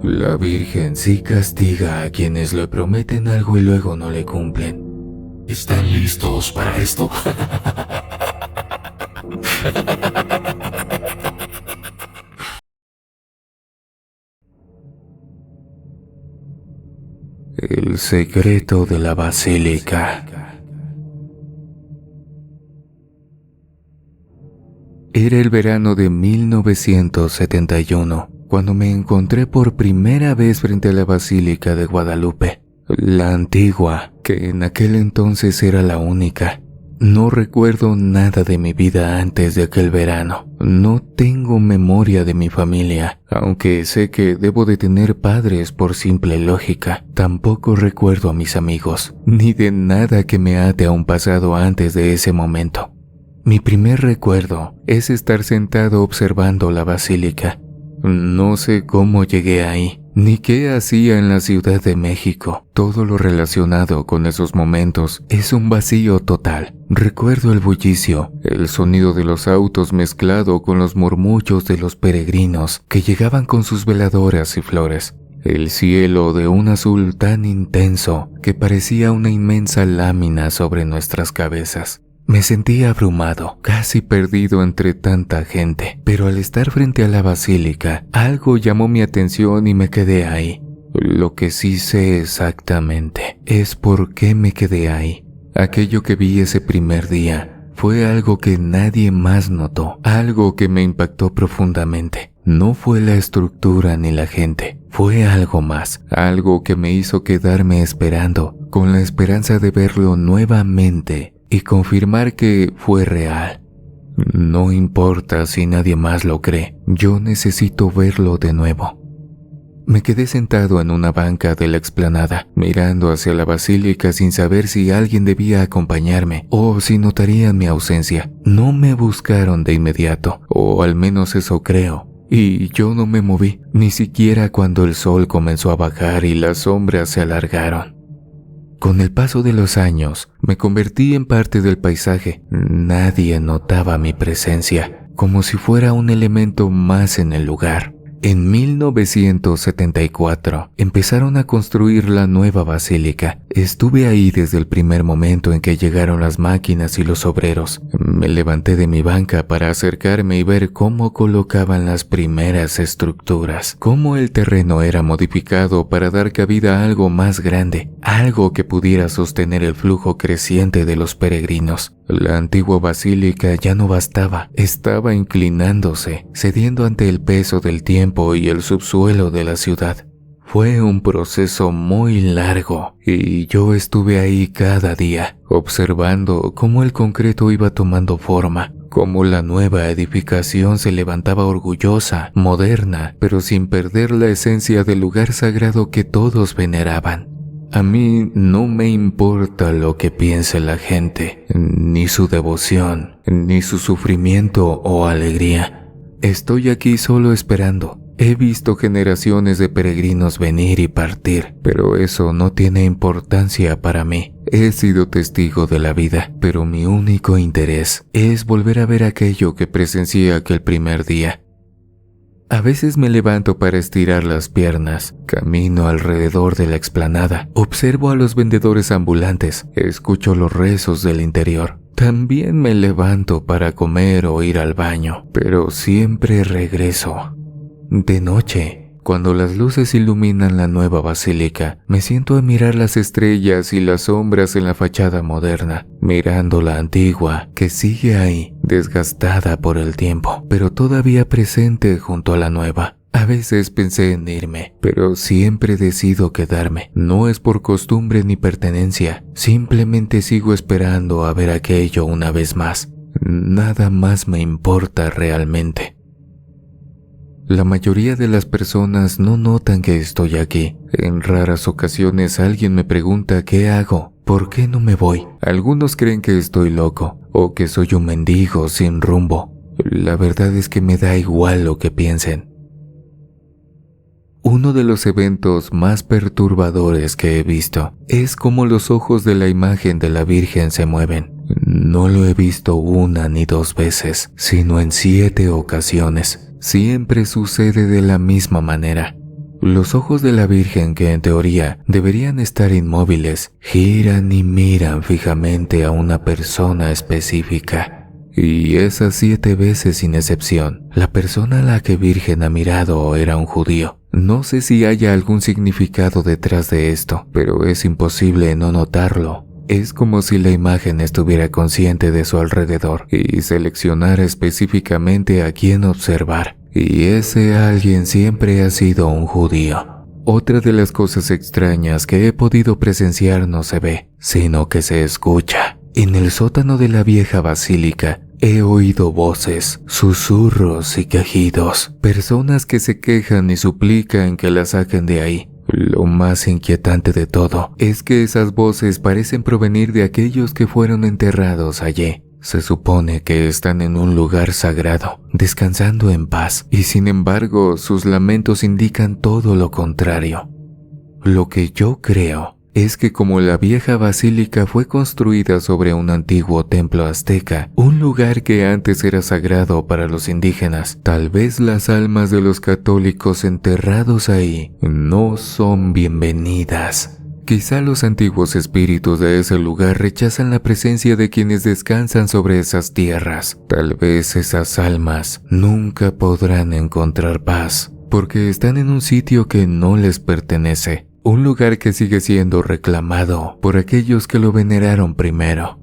La Virgen sí castiga a quienes le prometen algo y luego no le cumplen. ¿Están listos para esto? El secreto de la basílica. Era el verano de 1971, cuando me encontré por primera vez frente a la Basílica de Guadalupe, la antigua, que en aquel entonces era la única. No recuerdo nada de mi vida antes de aquel verano. No tengo memoria de mi familia, aunque sé que debo de tener padres por simple lógica. Tampoco recuerdo a mis amigos, ni de nada que me ate a un pasado antes de ese momento. Mi primer recuerdo es estar sentado observando la basílica. No sé cómo llegué ahí, ni qué hacía en la Ciudad de México. Todo lo relacionado con esos momentos es un vacío total. Recuerdo el bullicio, el sonido de los autos mezclado con los murmullos de los peregrinos que llegaban con sus veladoras y flores. El cielo de un azul tan intenso que parecía una inmensa lámina sobre nuestras cabezas. Me sentía abrumado, casi perdido entre tanta gente, pero al estar frente a la basílica, algo llamó mi atención y me quedé ahí. Lo que sí sé exactamente es por qué me quedé ahí. Aquello que vi ese primer día fue algo que nadie más notó, algo que me impactó profundamente. No fue la estructura ni la gente, fue algo más, algo que me hizo quedarme esperando, con la esperanza de verlo nuevamente y confirmar que fue real. No importa si nadie más lo cree, yo necesito verlo de nuevo. Me quedé sentado en una banca de la explanada, mirando hacia la basílica sin saber si alguien debía acompañarme o si notarían mi ausencia. No me buscaron de inmediato, o al menos eso creo, y yo no me moví, ni siquiera cuando el sol comenzó a bajar y las sombras se alargaron. Con el paso de los años, me convertí en parte del paisaje. Nadie notaba mi presencia, como si fuera un elemento más en el lugar. En 1974 empezaron a construir la nueva basílica. Estuve ahí desde el primer momento en que llegaron las máquinas y los obreros. Me levanté de mi banca para acercarme y ver cómo colocaban las primeras estructuras, cómo el terreno era modificado para dar cabida a algo más grande, algo que pudiera sostener el flujo creciente de los peregrinos. La antigua basílica ya no bastaba, estaba inclinándose, cediendo ante el peso del tiempo y el subsuelo de la ciudad. Fue un proceso muy largo y yo estuve ahí cada día, observando cómo el concreto iba tomando forma, cómo la nueva edificación se levantaba orgullosa, moderna, pero sin perder la esencia del lugar sagrado que todos veneraban. A mí no me importa lo que piense la gente, ni su devoción, ni su sufrimiento o alegría. Estoy aquí solo esperando. He visto generaciones de peregrinos venir y partir, pero eso no tiene importancia para mí. He sido testigo de la vida, pero mi único interés es volver a ver aquello que presencié aquel primer día. A veces me levanto para estirar las piernas, camino alrededor de la explanada, observo a los vendedores ambulantes, escucho los rezos del interior. También me levanto para comer o ir al baño, pero siempre regreso. De noche, cuando las luces iluminan la nueva basílica, me siento a mirar las estrellas y las sombras en la fachada moderna, mirando la antigua que sigue ahí, desgastada por el tiempo, pero todavía presente junto a la nueva. A veces pensé en irme, pero siempre decido quedarme. No es por costumbre ni pertenencia, simplemente sigo esperando a ver aquello una vez más. Nada más me importa realmente. La mayoría de las personas no notan que estoy aquí. En raras ocasiones alguien me pregunta qué hago, por qué no me voy. Algunos creen que estoy loco o que soy un mendigo sin rumbo. La verdad es que me da igual lo que piensen. Uno de los eventos más perturbadores que he visto es cómo los ojos de la imagen de la Virgen se mueven. No lo he visto una ni dos veces, sino en 7 ocasiones. Siempre sucede de la misma manera. Los ojos de la Virgen, que en teoría deberían estar inmóviles, giran y miran fijamente a una persona específica. Y esas 7 veces sin excepción, la persona a la que Virgen ha mirado era un judío. No sé si haya algún significado detrás de esto, pero es imposible no notarlo. Es como si la imagen estuviera consciente de su alrededor y seleccionara específicamente a quién observar. Y ese alguien siempre ha sido un judío. Otra de las cosas extrañas que he podido presenciar no se ve, sino que se escucha. En el sótano de la vieja basílica he oído voces, susurros y quejidos. Personas que se quejan y suplican que la saquen de ahí. Lo más inquietante de todo es que esas voces parecen provenir de aquellos que fueron enterrados allí. Se supone que están en un lugar sagrado, descansando en paz, y sin embargo sus lamentos indican todo lo contrario. Lo que yo creo es que como la vieja basílica fue construida sobre un antiguo templo azteca, un lugar que antes era sagrado para los indígenas, tal vez las almas de los católicos enterrados ahí no son bienvenidas. Quizá los antiguos espíritus de ese lugar rechazan la presencia de quienes descansan sobre esas tierras. Tal vez esas almas nunca podrán encontrar paz, porque están en un sitio que no les pertenece. Un lugar que sigue siendo reclamado por aquellos que lo veneraron primero.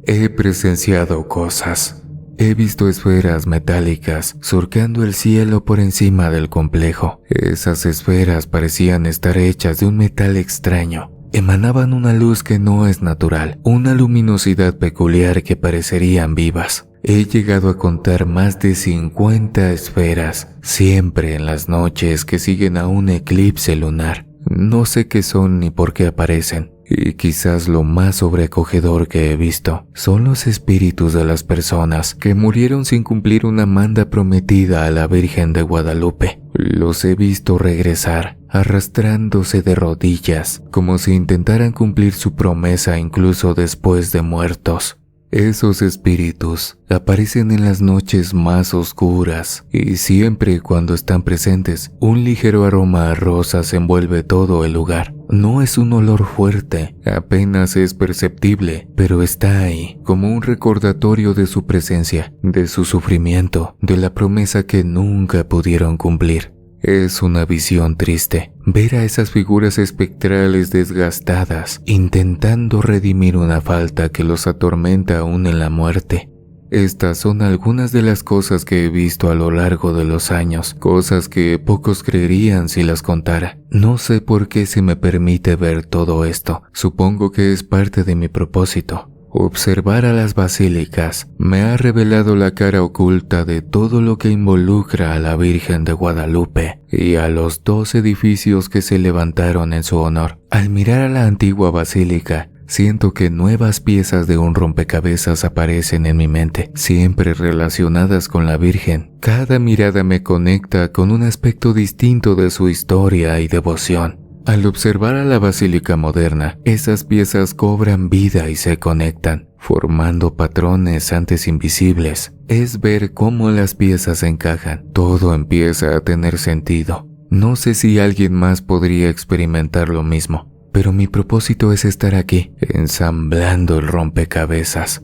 He presenciado cosas. He visto esferas metálicas surcando el cielo por encima del complejo. Esas esferas parecían estar hechas de un metal extraño. Emanaban una luz que no es natural, una luminosidad peculiar que parecerían vivas. He llegado a contar más de 50 esferas, siempre en las noches que siguen a un eclipse lunar. No sé qué son ni por qué aparecen, y quizás lo más sobrecogedor que he visto son los espíritus de las personas que murieron sin cumplir una manda prometida a la Virgen de Guadalupe. Los he visto regresar, arrastrándose de rodillas, como si intentaran cumplir su promesa incluso después de muertos. Esos espíritus aparecen en las noches más oscuras y siempre cuando están presentes, un ligero aroma a rosas envuelve todo el lugar. No es un olor fuerte, apenas es perceptible, pero está ahí como un recordatorio de su presencia, de su sufrimiento, de la promesa que nunca pudieron cumplir. Es una visión triste, ver a esas figuras espectrales desgastadas, intentando redimir una falta que los atormenta aún en la muerte. Estas son algunas de las cosas que he visto a lo largo de los años, cosas que pocos creerían si las contara. No sé por qué se me permite ver todo esto, supongo que es parte de mi propósito. Observar a las basílicas me ha revelado la cara oculta de todo lo que involucra a la Virgen de Guadalupe y a los 2 edificios que se levantaron en su honor. Al mirar a la antigua basílica, siento que nuevas piezas de un rompecabezas aparecen en mi mente, siempre relacionadas con la Virgen. Cada mirada me conecta con un aspecto distinto de su historia y devoción. Al observar a la basílica moderna, esas piezas cobran vida y se conectan, formando patrones antes invisibles. Es ver cómo las piezas encajan. Todo empieza a tener sentido. No sé si alguien más podría experimentar lo mismo, pero mi propósito es estar aquí, ensamblando el rompecabezas.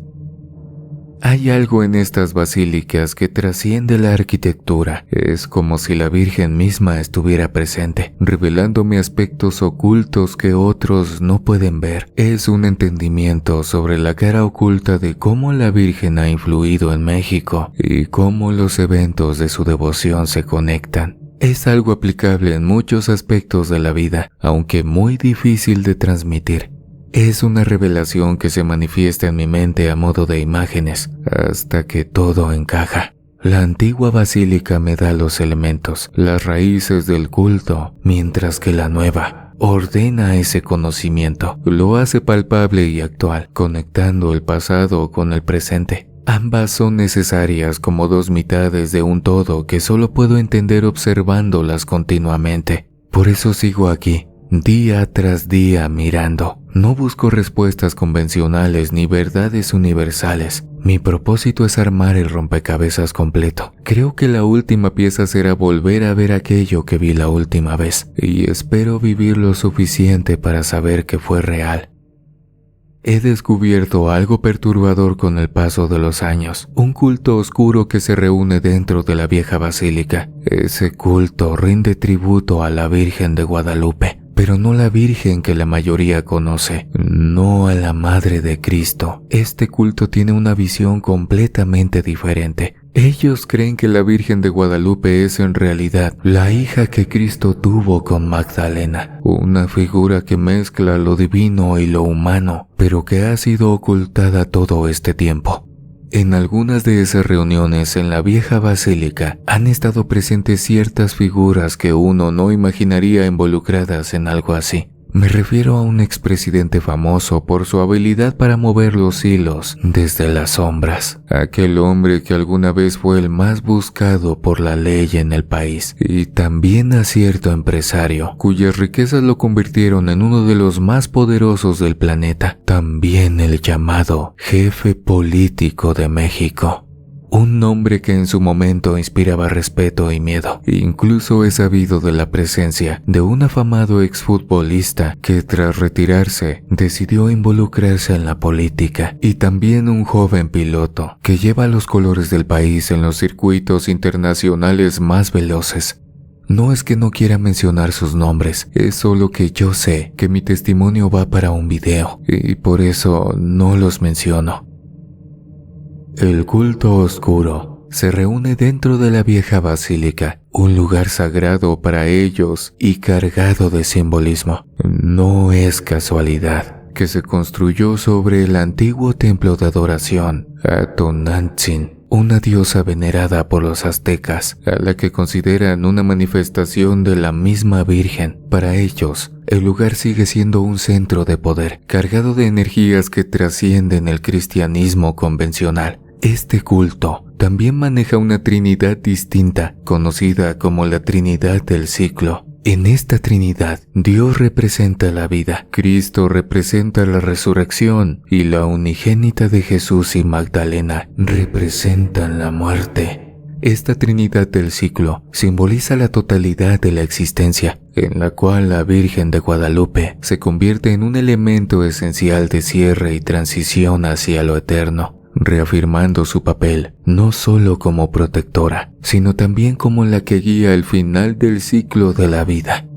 Hay algo en estas basílicas que trasciende la arquitectura. Es como si la Virgen misma estuviera presente, revelándome aspectos ocultos que otros no pueden ver. Es un entendimiento sobre la cara oculta de cómo la Virgen ha influido en México y cómo los eventos de su devoción se conectan. Es algo aplicable en muchos aspectos de la vida, aunque muy difícil de transmitir. Es una revelación que se manifiesta en mi mente a modo de imágenes, hasta que todo encaja. La antigua basílica me da los elementos, las raíces del culto, mientras que la nueva ordena ese conocimiento, lo hace palpable y actual, conectando el pasado con el presente. Ambas son necesarias como 2 mitades de un todo que solo puedo entender observándolas continuamente. Por eso sigo aquí, día tras día mirando. No busco respuestas convencionales ni verdades universales. Mi propósito es armar el rompecabezas completo. Creo que la última pieza será volver a ver aquello que vi la última vez, y espero vivir lo suficiente para saber que fue real. He descubierto algo perturbador con el paso de los años, un culto oscuro que se reúne dentro de la vieja basílica. Ese culto rinde tributo a la Virgen de Guadalupe, pero no la Virgen que la mayoría conoce, no a la Madre de Cristo. Este culto tiene una visión completamente diferente. Ellos creen que la Virgen de Guadalupe es en realidad la hija que Cristo tuvo con Magdalena, una figura que mezcla lo divino y lo humano, pero que ha sido ocultada todo este tiempo. En algunas de esas reuniones en la vieja basílica han estado presentes ciertas figuras que uno no imaginaría involucradas en algo así. Me refiero a un expresidente famoso por su habilidad para mover los hilos desde las sombras. Aquel hombre que alguna vez fue el más buscado por la ley en el país. Y también a cierto empresario, cuyas riquezas lo convirtieron en uno de los más poderosos del planeta. También el llamado jefe político de México. Un nombre que en su momento inspiraba respeto y miedo. Incluso he sabido de la presencia de un afamado exfutbolista que tras retirarse decidió involucrarse en la política, y también un joven piloto que lleva los colores del país en los circuitos internacionales más veloces. No es que no quiera mencionar sus nombres, es solo que yo sé que mi testimonio va para un video y por eso no los menciono. El culto oscuro se reúne dentro de la vieja basílica, un lugar sagrado para ellos y cargado de simbolismo. No es casualidad que se construyó sobre el antiguo templo de adoración a Tonantzin, una diosa venerada por los aztecas, a la que consideran una manifestación de la misma Virgen. Para ellos, el lugar sigue siendo un centro de poder, cargado de energías que trascienden el cristianismo convencional. Este culto también maneja una trinidad distinta, conocida como la Trinidad del Ciclo. En esta Trinidad, Dios representa la vida, Cristo representa la resurrección y la unigénita de Jesús y Magdalena representan la muerte. Esta Trinidad del Ciclo simboliza la totalidad de la existencia, en la cual la Virgen de Guadalupe se convierte en un elemento esencial de cierre y transición hacia lo eterno, reafirmando su papel no solo como protectora, sino también como la que guía el final del ciclo de la vida.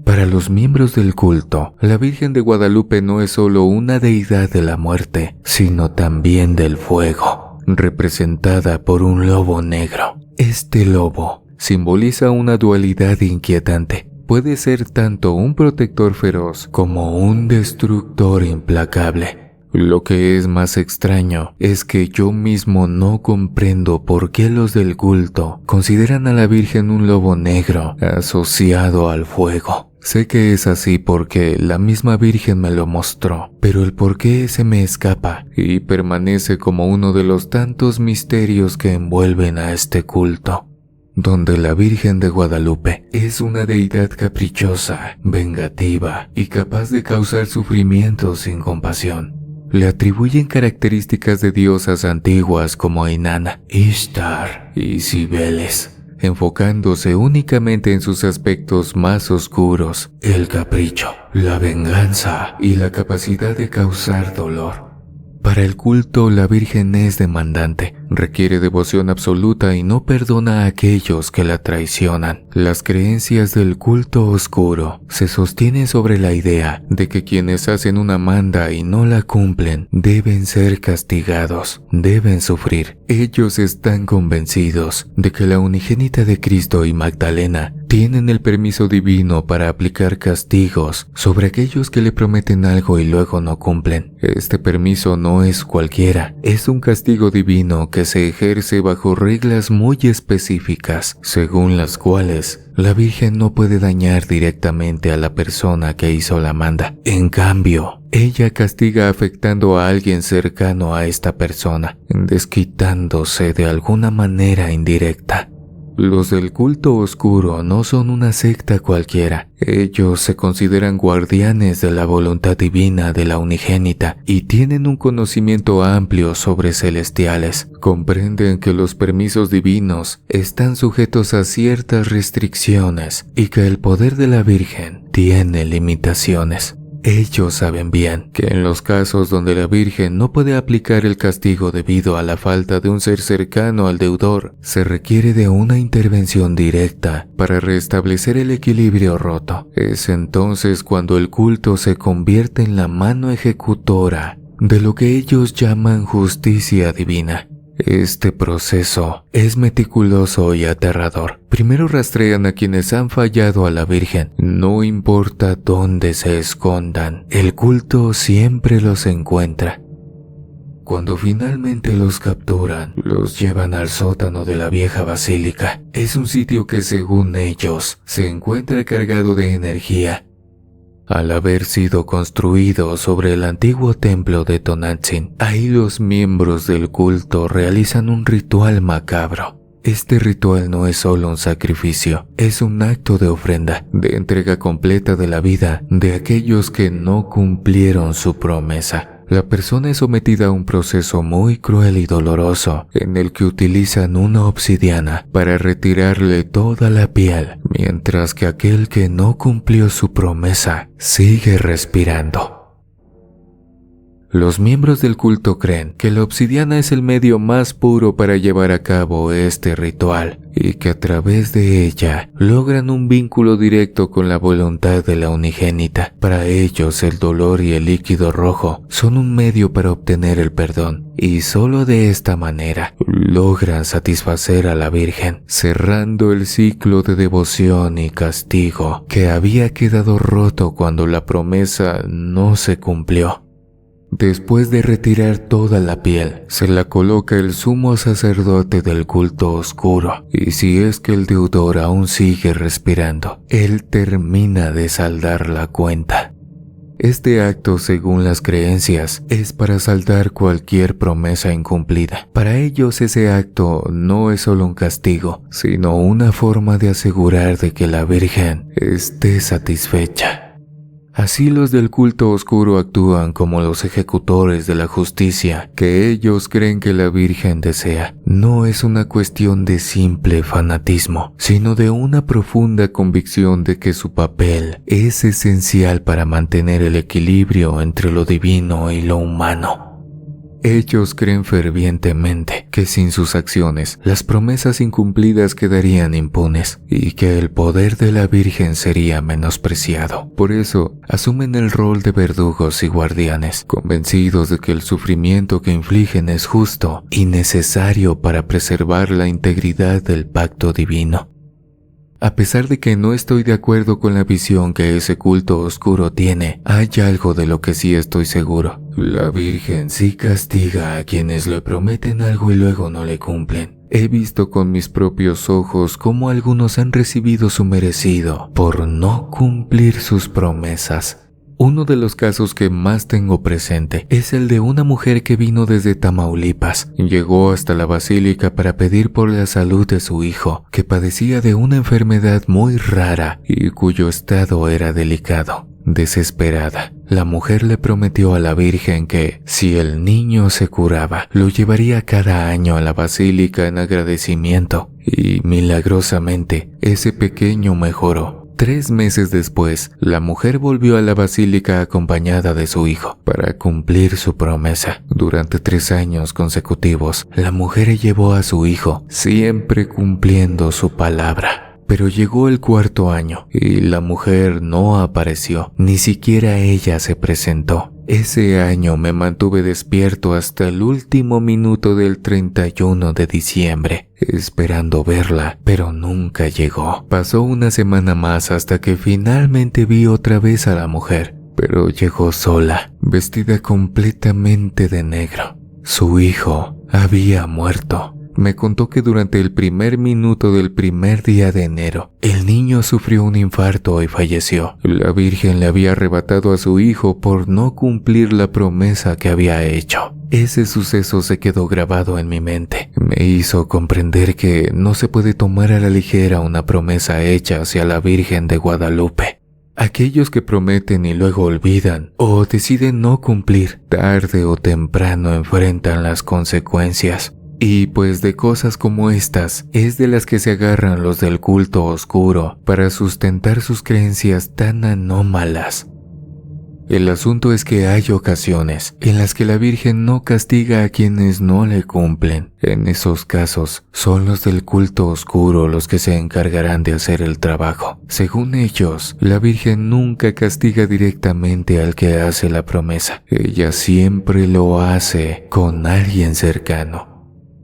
Para los miembros del culto, la Virgen de Guadalupe no es solo una deidad de la muerte, sino también del fuego, representada por un lobo negro. Este lobo simboliza una dualidad inquietante. Puede ser tanto un protector feroz como un destructor implacable. Lo que es más extraño es que yo mismo no comprendo por qué los del culto consideran a la Virgen un lobo negro asociado al fuego. Sé que es así porque la misma Virgen me lo mostró, pero el por qué se me escapa y permanece como uno de los tantos misterios que envuelven a este culto, donde la Virgen de Guadalupe es una deidad caprichosa, vengativa y capaz de causar sufrimiento sin compasión. Le atribuyen características de diosas antiguas como Inanna, Ishtar y Cibeles, enfocándose únicamente en sus aspectos más oscuros, el capricho, la venganza y la capacidad de causar dolor. Para el culto, la Virgen es demandante, requiere devoción absoluta y no perdona a aquellos que la traicionan. Las creencias del culto oscuro se sostienen sobre la idea de que quienes hacen una manda y no la cumplen deben ser castigados, deben sufrir. Ellos están convencidos de que la unigénita de Cristo y Magdalena tienen el permiso divino para aplicar castigos sobre aquellos que le prometen algo y luego no cumplen. Este permiso no es cualquiera, es un castigo divino que se ejerce bajo reglas muy específicas, según las cuales la Virgen no puede dañar directamente a la persona que hizo la manda. En cambio, ella castiga afectando a alguien cercano a esta persona, desquitándose de alguna manera indirecta. Los del culto oscuro no son una secta cualquiera. Ellos se consideran guardianes de la voluntad divina de la unigénita y tienen un conocimiento amplio sobre celestiales. Comprenden que los permisos divinos están sujetos a ciertas restricciones y que el poder de la Virgen tiene limitaciones. Ellos saben bien que en los casos donde la Virgen no puede aplicar el castigo debido a la falta de un ser cercano al deudor, se requiere de una intervención directa para restablecer el equilibrio roto. Es entonces cuando el culto se convierte en la mano ejecutora de lo que ellos llaman justicia divina. Este proceso es meticuloso y aterrador. Primero rastrean a quienes han fallado a la Virgen. No importa dónde se escondan, el culto siempre los encuentra. Cuando finalmente los capturan, los llevan al sótano de la vieja basílica. Es un sitio que, según ellos, se encuentra cargado de energía. Al haber sido construido sobre el antiguo templo de Tonantzin, ahí los miembros del culto realizan un ritual macabro. Este ritual no es solo un sacrificio, es un acto de ofrenda, de entrega completa de la vida de aquellos que no cumplieron su promesa. La persona es sometida a un proceso muy cruel y doloroso, en el que utilizan una obsidiana para retirarle toda la piel, mientras que aquel que no cumplió su promesa sigue respirando. Los miembros del culto creen que la obsidiana es el medio más puro para llevar a cabo este ritual y que a través de ella logran un vínculo directo con la voluntad de la unigénita. Para ellos el dolor y el líquido rojo son un medio para obtener el perdón y solo de esta manera logran satisfacer a la Virgen, cerrando el ciclo de devoción y castigo que había quedado roto cuando la promesa no se cumplió. Después de retirar toda la piel, se la coloca el sumo sacerdote del culto oscuro, y si es que el deudor aún sigue respirando, él termina de saldar la cuenta. Este acto, según las creencias, es para saldar cualquier promesa incumplida. Para ellos ese acto no es solo un castigo, sino una forma de asegurar de que la Virgen esté satisfecha. Así los del culto oscuro actúan como los ejecutores de la justicia que ellos creen que la Virgen desea. No es una cuestión de simple fanatismo, sino de una profunda convicción de que su papel es esencial para mantener el equilibrio entre lo divino y lo humano. Ellos creen fervientemente que sin sus acciones las promesas incumplidas quedarían impunes y que el poder de la Virgen sería menospreciado. Por eso asumen el rol de verdugos y guardianes, convencidos de que el sufrimiento que infligen es justo y necesario para preservar la integridad del pacto divino. A pesar de que no estoy de acuerdo con la visión que ese culto oscuro tiene, hay algo de lo que sí estoy seguro. La Virgen sí castiga a quienes le prometen algo y luego no le cumplen. He visto con mis propios ojos cómo algunos han recibido su merecido por no cumplir sus promesas. Uno de los casos que más tengo presente es el de una mujer que vino desde Tamaulipas. Llegó hasta la basílica para pedir por la salud de su hijo, que padecía de una enfermedad muy rara y cuyo estado era delicado. Desesperada, la mujer le prometió a la Virgen que, si el niño se curaba, lo llevaría cada año a la basílica en agradecimiento, y milagrosamente ese pequeño mejoró. 3 meses después, la mujer volvió a la basílica acompañada de su hijo para cumplir su promesa. Durante 3 años consecutivos, la mujer llevó a su hijo, siempre cumpliendo su palabra. Pero llegó el 4.º año y la mujer no apareció, ni siquiera ella se presentó. Ese año me mantuve despierto hasta el último minuto del 31 de diciembre, esperando verla, pero nunca llegó. Pasó una semana más hasta que finalmente vi otra vez a la mujer, pero llegó sola, vestida completamente de negro. Su hijo había muerto. Me contó que durante el primer minuto del primer día de enero, el niño sufrió un infarto y falleció. La Virgen le había arrebatado a su hijo por no cumplir la promesa que había hecho. Ese suceso se quedó grabado en mi mente. Me hizo comprender que no se puede tomar a la ligera una promesa hecha hacia la Virgen de Guadalupe. Aquellos que prometen y luego olvidan o deciden no cumplir, tarde o temprano enfrentan las consecuencias. Y pues de cosas como estas es de las que se agarran los del culto oscuro para sustentar sus creencias tan anómalas. El asunto es que hay ocasiones en las que la Virgen no castiga a quienes no le cumplen. En esos casos, son los del culto oscuro los que se encargarán de hacer el trabajo. Según ellos, la Virgen nunca castiga directamente al que hace la promesa. Ella siempre lo hace con alguien cercano.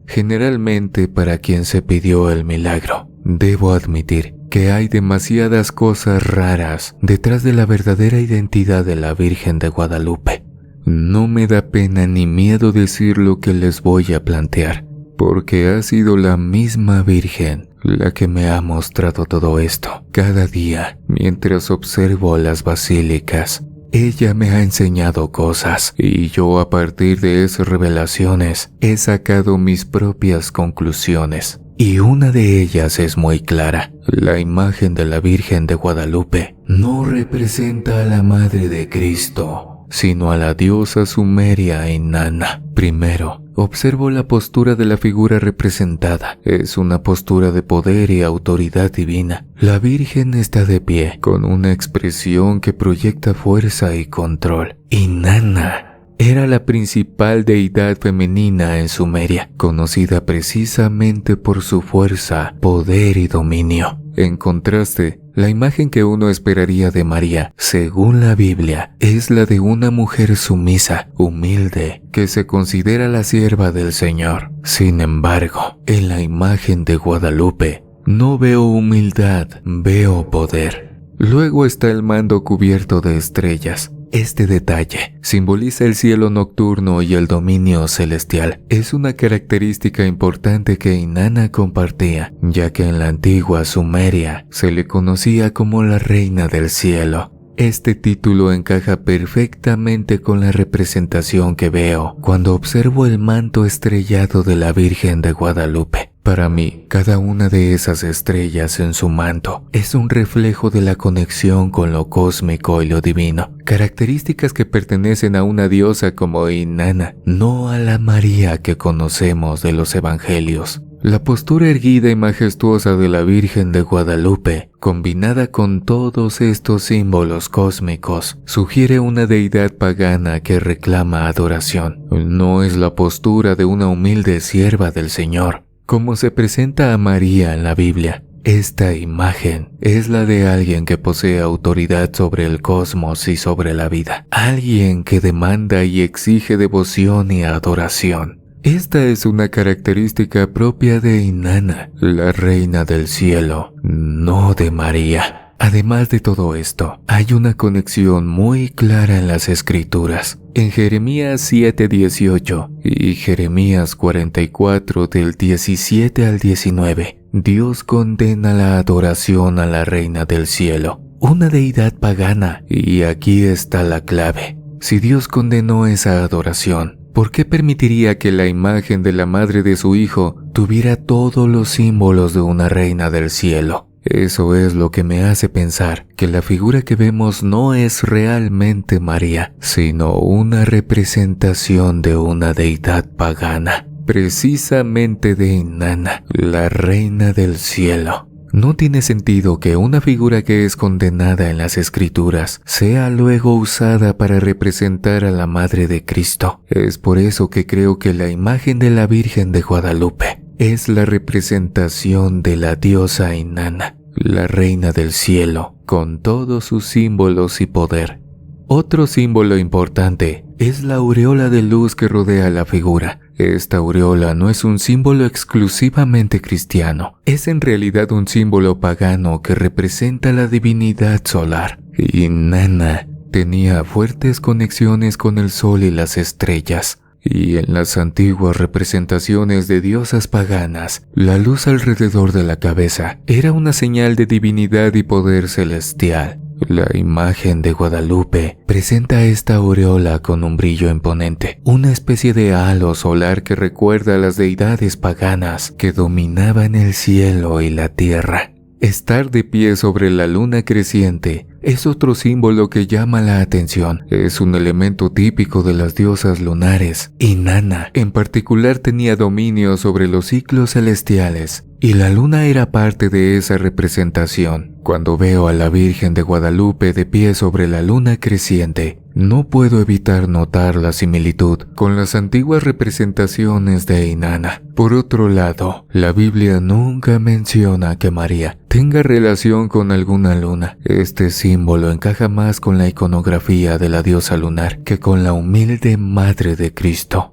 Generalmente para quien se pidió el milagro. Debo admitir que hay demasiadas cosas raras detrás de la verdadera identidad de la Virgen de Guadalupe. No me da pena ni miedo decir lo que les voy a plantear, porque ha sido la misma Virgen la que me ha mostrado todo esto. Cada día, mientras observo las basílicas, ella me ha enseñado cosas y yo a partir de esas revelaciones he sacado mis propias conclusiones. Y una de ellas es muy clara. La imagen de la Virgen de Guadalupe no representa a la Madre de Cristo, sino a la diosa sumeria Inanna. Primero, observo la postura de la figura representada. Es una postura de poder y autoridad divina. La Virgen está de pie, con una expresión que proyecta fuerza y control. Inanna era la principal deidad femenina en Sumeria, conocida precisamente por su fuerza, poder y dominio. En contraste, la imagen que uno esperaría de María, según la Biblia, es la de una mujer sumisa, humilde, que se considera la sierva del Señor. Sin embargo, en la imagen de Guadalupe, no veo humildad, veo poder. Luego está el mando cubierto de estrellas. Este detalle simboliza el cielo nocturno y el dominio celestial. Es una característica importante que Inanna compartía, ya que en la antigua Sumeria se le conocía como la Reina del Cielo. Este título encaja perfectamente con la representación que veo cuando observo el manto estrellado de la Virgen de Guadalupe. Para mí, cada una de esas estrellas en su manto es un reflejo de la conexión con lo cósmico y lo divino, características que pertenecen a una diosa como Inanna, no a la María que conocemos de los evangelios. La postura erguida y majestuosa de la Virgen de Guadalupe, combinada con todos estos símbolos cósmicos, sugiere una deidad pagana que reclama adoración. No es la postura de una humilde sierva del Señor, como se presenta a María en la Biblia. Esta imagen es la de alguien que posee autoridad sobre el cosmos y sobre la vida. Alguien que demanda y exige devoción y adoración. Esta es una característica propia de Inanna, la Reina del Cielo, no de María. Además de todo esto, hay una conexión muy clara en las Escrituras. En Jeremías 7:18 y Jeremías 44 del 17 al 19, Dios condena la adoración a la Reina del Cielo, una deidad pagana, y aquí está la clave. Si Dios condenó esa adoración, ¿por qué permitiría que la imagen de la madre de su hijo tuviera todos los símbolos de una reina del cielo? Eso es lo que me hace pensar que la figura que vemos no es realmente María, sino una representación de una deidad pagana, precisamente de Inanna, la reina del cielo. No tiene sentido que una figura que es condenada en las Escrituras sea luego usada para representar a la Madre de Cristo. Es por eso que creo que la imagen de la Virgen de Guadalupe es la representación de la diosa Inanna, la reina del cielo, con todos sus símbolos y poder. Otro símbolo importante es la aureola de luz que rodea la figura. Esta aureola no es un símbolo exclusivamente cristiano, es en realidad un símbolo pagano que representa la divinidad solar. Inanna tenía fuertes conexiones con el sol y las estrellas, y en las antiguas representaciones de diosas paganas, la luz alrededor de la cabeza era una señal de divinidad y poder celestial. La imagen de Guadalupe presenta esta aureola con un brillo imponente, una especie de halo solar que recuerda a las deidades paganas que dominaban el cielo y la tierra. Estar de pie sobre la luna creciente es otro símbolo que llama la atención. Es un elemento típico de las diosas lunares. Inanna, en particular, tenía dominio sobre los ciclos celestiales, y la luna era parte de esa representación. Cuando veo a la Virgen de Guadalupe de pie sobre la luna creciente, no puedo evitar notar la similitud con las antiguas representaciones de Inanna. Por otro lado, la Biblia nunca menciona que María tenga relación con alguna luna. Este símbolo encaja más con la iconografía de la diosa lunar que con la humilde Madre de Cristo.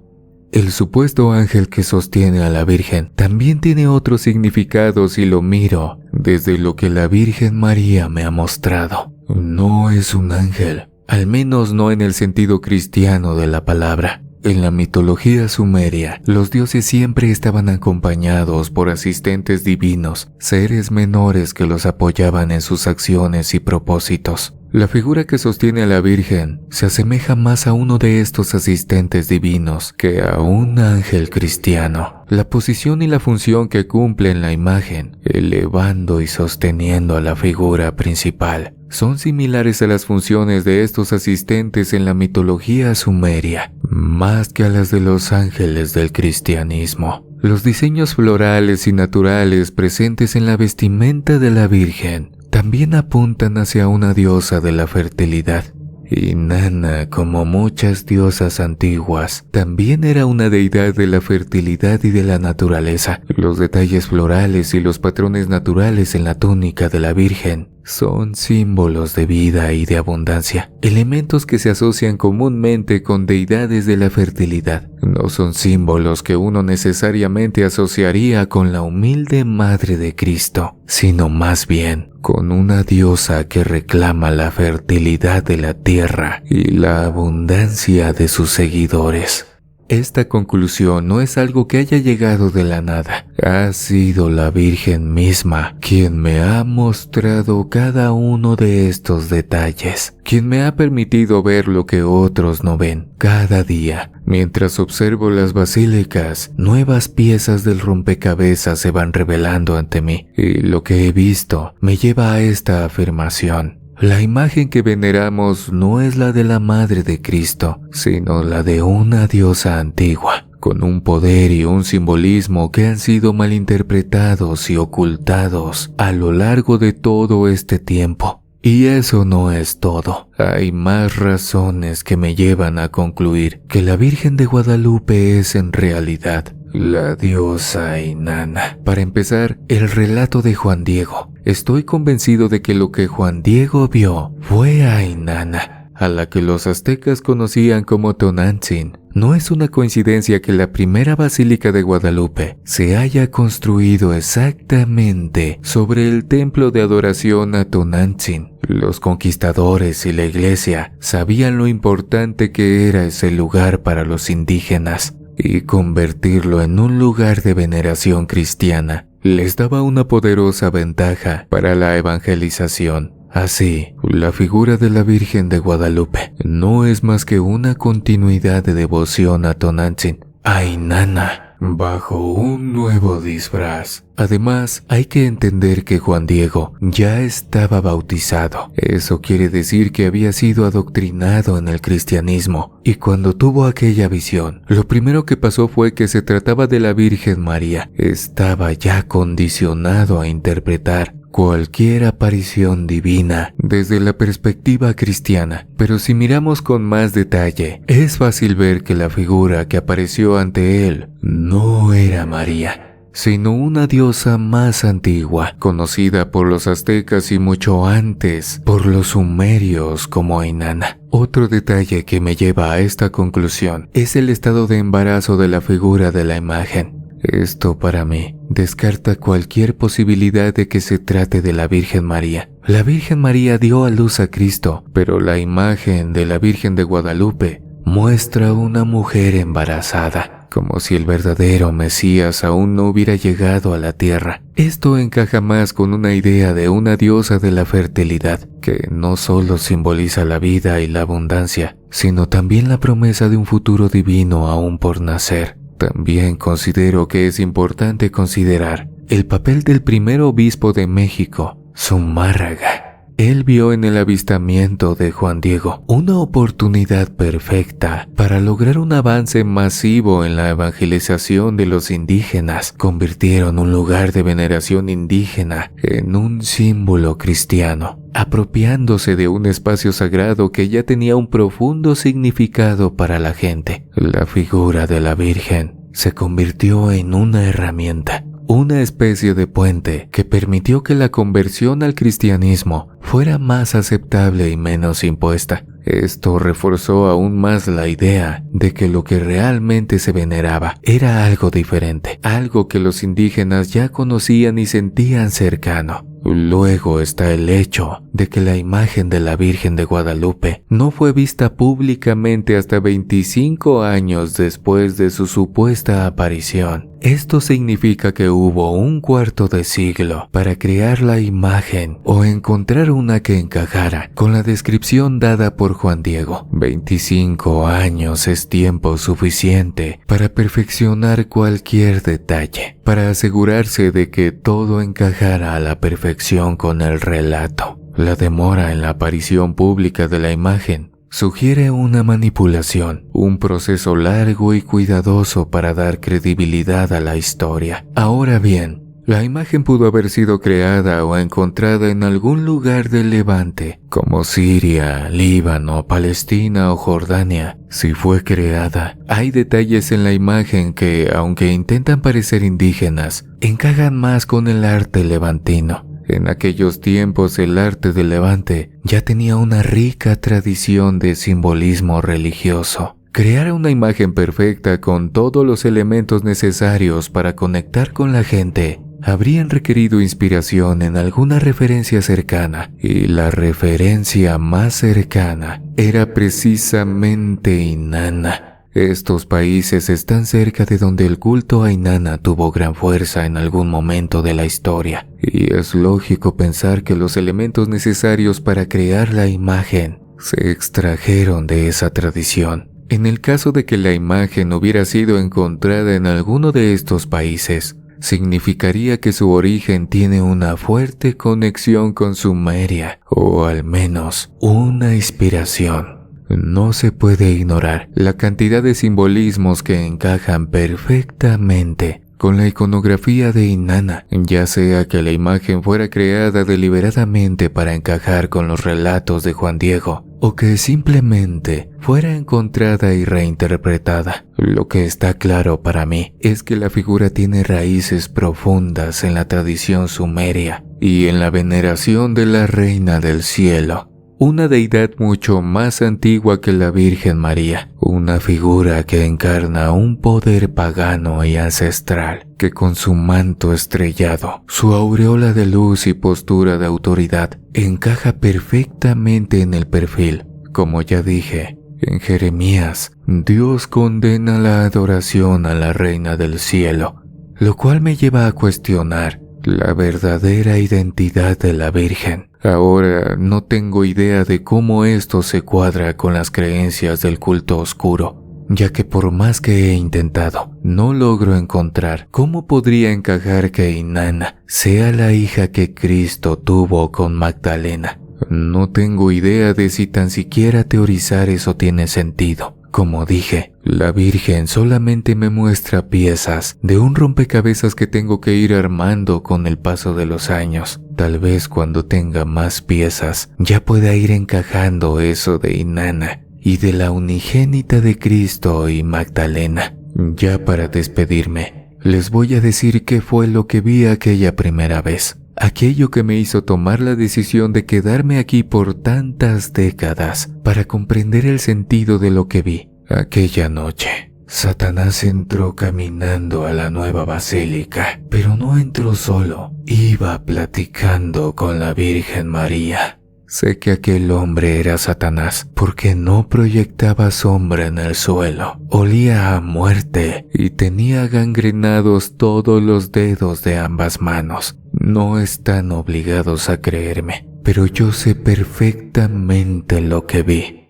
El supuesto ángel que sostiene a la Virgen también tiene otro significado si lo miro desde lo que la Virgen María me ha mostrado. No es un ángel, al menos no en el sentido cristiano de la palabra. En la mitología sumeria, los dioses siempre estaban acompañados por asistentes divinos, seres menores que los apoyaban en sus acciones y propósitos. La figura que sostiene a la Virgen se asemeja más a uno de estos asistentes divinos que a un ángel cristiano. La posición y la función que cumple en la imagen, elevando y sosteniendo a la figura principal, son similares a las funciones de estos asistentes en la mitología sumeria, más que a las de los ángeles del cristianismo. Los diseños florales y naturales presentes en la vestimenta de la Virgen también apuntan hacia una diosa de la fertilidad. Inanna, como muchas diosas antiguas, también era una deidad de la fertilidad y de la naturaleza. Los detalles florales y los patrones naturales en la túnica de la Virgen son símbolos de vida y de abundancia, elementos que se asocian comúnmente con deidades de la fertilidad. No son símbolos que uno necesariamente asociaría con la humilde Madre de Cristo, sino más bien con una diosa que reclama la fertilidad de la tierra y la abundancia de sus seguidores. Esta conclusión no es algo que haya llegado de la nada. Ha sido la Virgen misma quien me ha mostrado cada uno de estos detalles, quien me ha permitido ver lo que otros no ven. Cada día, mientras observo las basílicas, nuevas piezas del rompecabezas se van revelando ante mí, y lo que he visto me lleva a esta afirmación. La imagen que veneramos no es la de la Madre de Cristo, sino la de una diosa antigua, con un poder y un simbolismo que han sido malinterpretados y ocultados a lo largo de todo este tiempo. Y eso no es todo. Hay más razones que me llevan a concluir que la Virgen de Guadalupe es en realidad la diosa Inanna. Para empezar, el relato de Juan Diego. Estoy convencido de que lo que Juan Diego vio fue a Inanna, a la que los aztecas conocían como Tonantzin. No es una coincidencia que la primera basílica de Guadalupe se haya construido exactamente sobre el templo de adoración a Tonantzin. Los conquistadores y la iglesia sabían lo importante que era ese lugar para los indígenas, y convertirlo en un lugar de veneración cristiana les daba una poderosa ventaja para la evangelización. Así, la figura de la Virgen de Guadalupe no es más que una continuidad de devoción a Tonantzin, a Inanna, bajo un nuevo disfraz. Además, hay que entender que Juan Diego ya estaba bautizado. Eso quiere decir que había sido adoctrinado en el cristianismo, y cuando tuvo aquella visión, lo primero que pasó fue que se trataba de la Virgen María. Estaba ya condicionado a interpretar cualquier aparición divina desde la perspectiva cristiana. Pero si miramos con más detalle, es fácil ver que la figura que apareció ante él no era María, sino una diosa más antigua, conocida por los aztecas y mucho antes por los sumerios como Inanna. Otro detalle que me lleva a esta conclusión es el estado de embarazo de la figura de la imagen. Esto para mí descarta cualquier posibilidad de que se trate de la Virgen María. La Virgen María dio a luz a Cristo, pero la imagen de la Virgen de Guadalupe muestra una mujer embarazada. como si el verdadero Mesías aún no hubiera llegado a la tierra. Esto encaja más con una idea de una diosa de la fertilidad, que no solo simboliza la vida y la abundancia, sino también la promesa de un futuro divino aún por nacer. También considero que es importante considerar el papel del primer obispo de México, Zumárraga. Él vio en el avistamiento de Juan Diego una oportunidad perfecta para lograr un avance masivo en la evangelización de los indígenas. Convirtieron un lugar de veneración indígena en un símbolo cristiano, apropiándose de un espacio sagrado que ya tenía un profundo significado para la gente. La figura de la Virgen se convirtió en una herramienta, una especie de puente que permitió que la conversión al cristianismo fuera más aceptable y menos impuesta. Esto reforzó aún más la idea de que lo que realmente se veneraba era algo diferente, algo que los indígenas ya conocían y sentían cercano. Luego está el hecho de que la imagen de la Virgen de Guadalupe no fue vista públicamente hasta 25 años después de su supuesta aparición. Esto significa que hubo un cuarto de siglo para crear la imagen o encontrar una que encajara con la descripción dada por Juan Diego. 25 años es tiempo suficiente para perfeccionar cualquier detalle, para asegurarse de que todo encajara a la perfección con el relato. La demora en la aparición pública de la imagen sugiere una manipulación, un proceso largo y cuidadoso para dar credibilidad a la historia. Ahora bien, la imagen pudo haber sido creada o encontrada en algún lugar del Levante, como Siria, Líbano, Palestina o Jordania. Si fue creada, hay detalles en la imagen que, aunque intentan parecer indígenas, encajan más con el arte levantino. En aquellos tiempos el arte del Levante ya tenía una rica tradición de simbolismo religioso. Crear una imagen perfecta con todos los elementos necesarios para conectar con la gente habrían requerido inspiración en alguna referencia cercana, y la referencia más cercana era precisamente Inanna. Estos países están cerca de donde el culto a Inanna tuvo gran fuerza en algún momento de la historia, y es lógico pensar que los elementos necesarios para crear la imagen se extrajeron de esa tradición. En el caso de que la imagen hubiera sido encontrada en alguno de estos países, significaría que su origen tiene una fuerte conexión con Sumeria, o al menos una inspiración. No se puede ignorar la cantidad de simbolismos que encajan perfectamente con la iconografía de Inanna, ya sea que la imagen fuera creada deliberadamente para encajar con los relatos de Juan Diego, o que simplemente fuera encontrada y reinterpretada. Lo que está claro para mí es que la figura tiene raíces profundas en la tradición sumeria y en la veneración de la Reina del Cielo, una deidad mucho más antigua que la Virgen María, una figura que encarna un poder pagano y ancestral, que con su manto estrellado, su aureola de luz y postura de autoridad, encaja perfectamente en el perfil. Como ya dije, en Jeremías, Dios condena la adoración a la Reina del Cielo, lo cual me lleva a cuestionar la verdadera identidad de la Virgen. Ahora no tengo idea de cómo esto se cuadra con las creencias del culto oscuro, ya que por más que he intentado, no logro encontrar cómo podría encajar que Inanna sea la hija que Cristo tuvo con Magdalena. No tengo idea de si tan siquiera teorizar eso tiene sentido. Como dije, la Virgen solamente me muestra piezas de un rompecabezas que tengo que ir armando con el paso de los años. Tal vez cuando tenga más piezas ya pueda ir encajando eso de Inanna y de la unigénita de Cristo y Magdalena. Ya para despedirme, les voy a decir qué fue lo que vi aquella primera vez. Aquello que me hizo tomar la decisión de quedarme aquí por tantas décadas para comprender el sentido de lo que vi. Aquella noche, Satanás entró caminando a la nueva basílica, pero no entró solo, iba platicando con la Virgen María. Sé que aquel hombre era Satanás, porque no proyectaba sombra en el suelo. Olía a muerte y tenía gangrenados todos los dedos de ambas manos. No están obligados a creerme, pero yo sé perfectamente lo que vi.